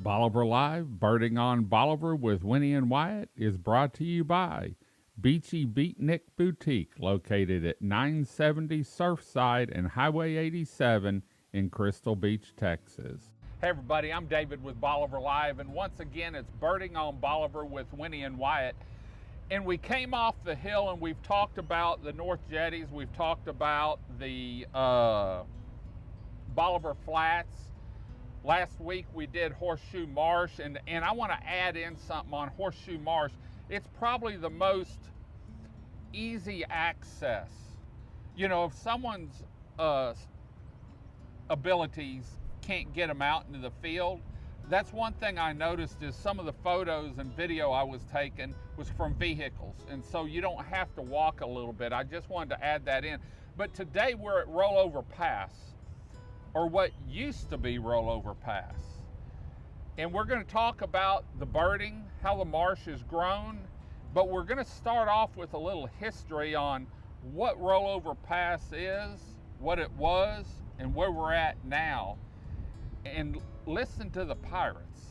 Bolivar Live, Birding on Bolivar with Winnie and Wyatt is brought to you by Beachy Beatnik Boutique, located at 970 Surfside and Highway 87 in Crystal Beach, Texas. Hey everybody, I'm David with Bolivar Live, and once again it's Birding on Bolivar with Winnie and Wyatt. And we came off the hill and we've talked about the North Jetties, we've talked about the Bolivar Flats. Last week we did Horseshoe Marsh, and I want to add in something on Horseshoe Marsh. It's probably the most easy access. You know, if someone's abilities can't get them out into the field, that's one thing I noticed is some of the photos and video I was taking was from vehicles, and so you don't have to walk a little bit. I just wanted to add that in. But today we're at Rollover Pass, or what used to be Rollover Pass. And we're going to talk about the birding, how the marsh has grown, but we're going to start off with a little history on what Rollover Pass is, what it was, and where we're at now, and listen to the pirates.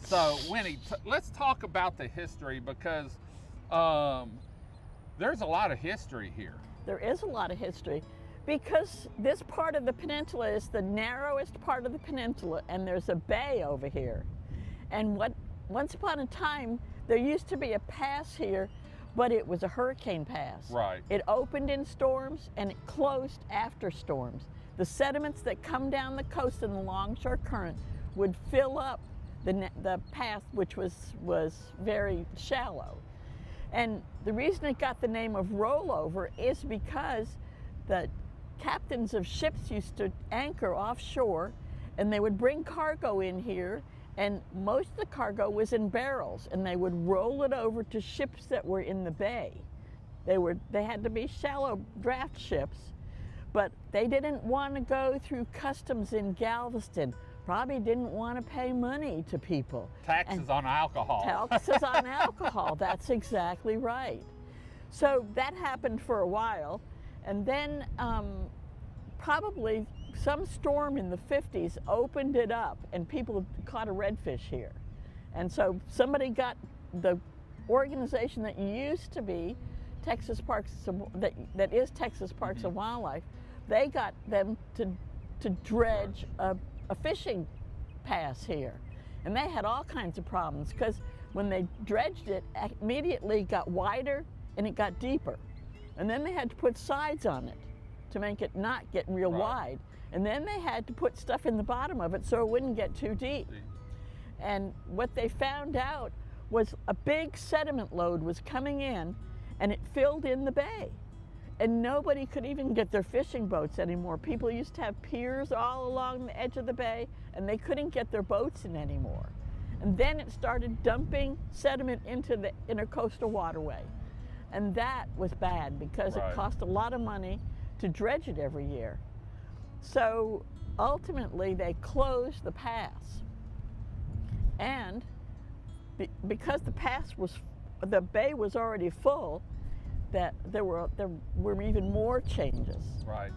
So, Winnie, let's talk about the history, because there's a lot of history here. There is a lot of history. Because this part of the peninsula is the narrowest part of the peninsula, and there's a bay over here. And once upon a time, there used to be a pass here, but it was a hurricane pass. Right. It opened in storms and it closed after storms. The sediments that come down the coast in the longshore current would fill up the path, which was very shallow. And the reason it got the name of rollover is because the captains of ships used to anchor offshore, and they would bring cargo in here, and most of the cargo was in barrels, and they would roll it over to ships that were in the bay. They had to be shallow draft ships, but they didn't want to go through customs in Galveston. Probably didn't want to pay money to people. Taxes on alcohol. Taxes on alcohol, that's exactly right. So that happened for a while. And then probably some storm in the 50s opened it up, and people caught a redfish here. And so somebody got the organization that used to be Texas Parks, that is Texas Parks and Wildlife, they got them to dredge a fishing pass here. And they had all kinds of problems, because when they dredged it, immediately it got wider and it got deeper. And then they had to put sides on it to make it not get real wide. And then they had to put stuff in the bottom of it so it wouldn't get too deep. And what they found out was a big sediment load was coming in, and it filled in the bay. And nobody could even get their fishing boats anymore. People used to have piers all along the edge of the bay, and they couldn't get their boats in anymore. And then it started dumping sediment into the intercoastal waterway. And that was bad, because it cost a lot of money to dredge it every year. So ultimately they closed the pass. And because the bay was already full, that there were even more changes. Right.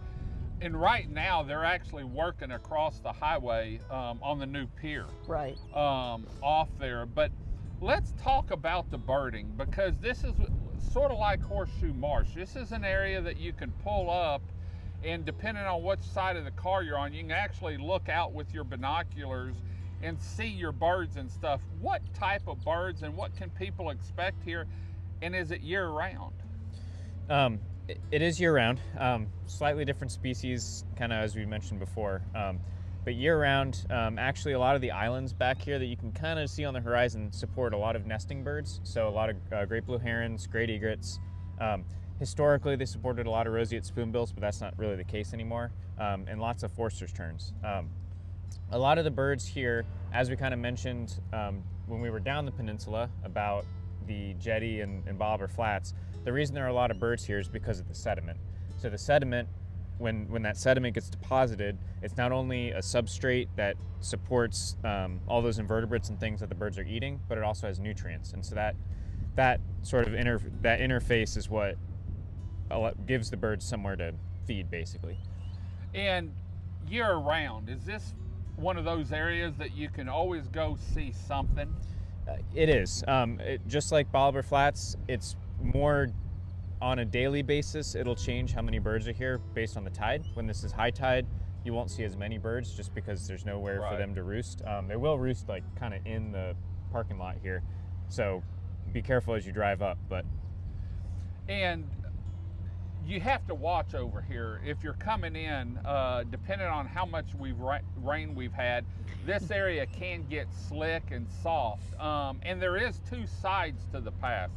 And right now they're actually working across the highway on the new pier. Right. Off there. But let's talk about the birding, because this is sort of like Horseshoe Marsh. This is an area that you can pull up, and depending on which side of the car you're on, you can actually look out with your binoculars and see your birds and stuff. What type of birds and what can people expect here, and is it year-round? It is year-round. Slightly different species, kind of as we mentioned before. But year-round, actually a lot of the islands back here that you can kind of see on the horizon support a lot of nesting birds. So a lot of great blue herons, great egrets. Historically, they supported a lot of roseate spoonbills, but that's not really the case anymore. And lots of Forster's terns. A lot of the birds here, as we kind of mentioned when we were down the peninsula about the jetty and Bolivar Flats, the reason there are a lot of birds here is because of the sediment. So the sediment, when that sediment gets deposited, it's not only a substrate that supports all those invertebrates and things that the birds are eating, but it also has nutrients. And so that sort of interface is what gives the birds somewhere to feed, basically. And year-round, is this one of those areas that you can always go see something? It is. Just like Bolivar Flats, it's more on a daily basis. It'll change how many birds are here based on the tide. When this is high tide, you won't see as many birds just because there's nowhere for them to roost. They will roost like kind of in the parking lot here, so be careful as you drive up. And you have to watch over here if you're coming in, depending on how much rain we've had. This area can get slick and soft, and there is two sides to the pass.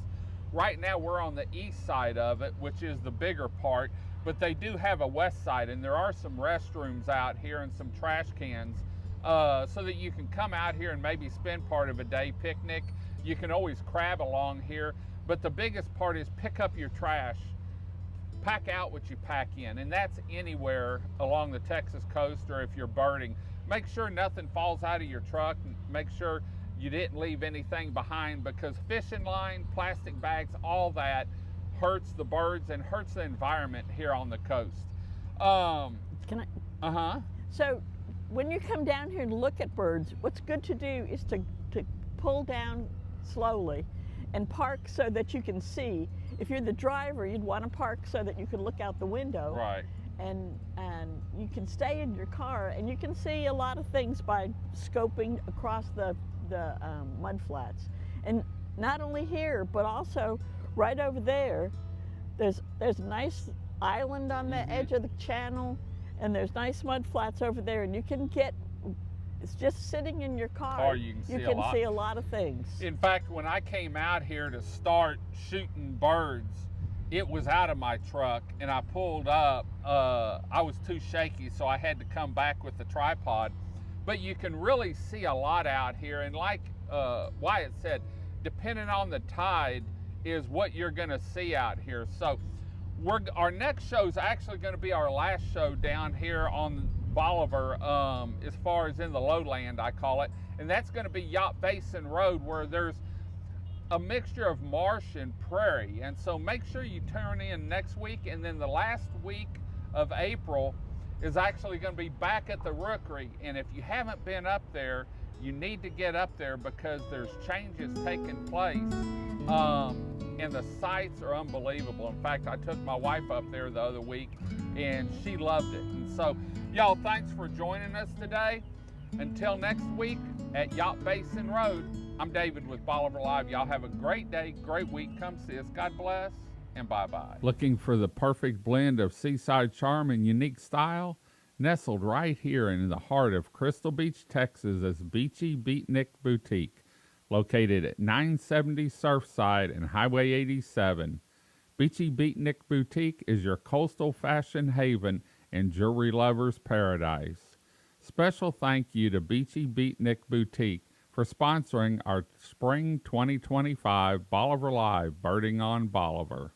Right now we're on the east side of it, which is the bigger part, but they do have a west side, and there are some restrooms out here and some trash cans, so that you can come out here and maybe spend part of a day picnic. You can always crab along here, but the biggest part is pick up your trash, pack out what you pack in, and that's anywhere along the Texas coast, or if you're birding. Make sure nothing falls out of your truck. Make sure you didn't leave anything behind, because fishing line, plastic bags, all that hurts the birds and hurts the environment here on the coast. Can I? So when you come down here and look at birds, what's good to do is to pull down slowly and park so that you can see. If you're the driver, you'd want to park so that you can look out the window. Right. And you can stay in your car, and you can see a lot of things by scoping across the mud flats. And not only here, but also right over there, there's a nice island on the edge of the channel, and there's nice mud flats over there, and you can get, it's just sitting in your car, you can see a lot of things. In fact, when I came out here to start shooting birds, it was out of my truck, and I pulled up. I was too shaky, so I had to come back with the tripod. But you can really see a lot out here, and like Wyatt said, depending on the tide is what you're gonna see out here. So our next show is actually gonna be our last show down here on Bolivar, as far as in the lowland, I call it, and that's gonna be Yacht Basin Road, where there's a mixture of marsh and prairie. And so make sure you turn in next week, and then the last week of April is actually going to be back at the Rookery. And if you haven't been up there, you need to get up there, because there's changes taking place, and the sights are unbelievable. In fact, I took my wife up there the other week, and she loved it. And so y'all, thanks for joining us today. Until next week at Yacht Basin Road, I'm David with Bolivar Live. Y'all have a great day, great week. Come see us. God bless, and bye-bye. Looking for the perfect blend of seaside charm and unique style? Nestled right here in the heart of Crystal Beach, Texas, is Beachy Beatnik Boutique, located at 970 Surfside and Highway 87. Beachy Beatnik Boutique is your coastal fashion haven and jewelry lovers' paradise. Special thank you to Beachy Beatnik Boutique for sponsoring our Spring 2025 Bolivar Live Birding on Bolivar.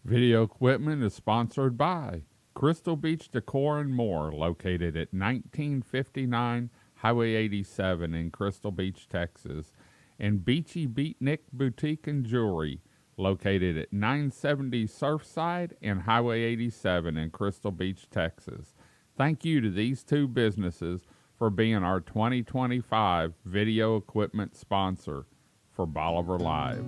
Video equipment is sponsored by Crystal Beach Decor and More, located at 1959 Highway 87 in Crystal Beach, Texas, and Beachy Beatnik Boutique and Jewelry, located at 970 Surfside and Highway 87 in Crystal Beach, Texas. Thank you to these two businesses for being our 2025 video equipment sponsor for Bolivar Live.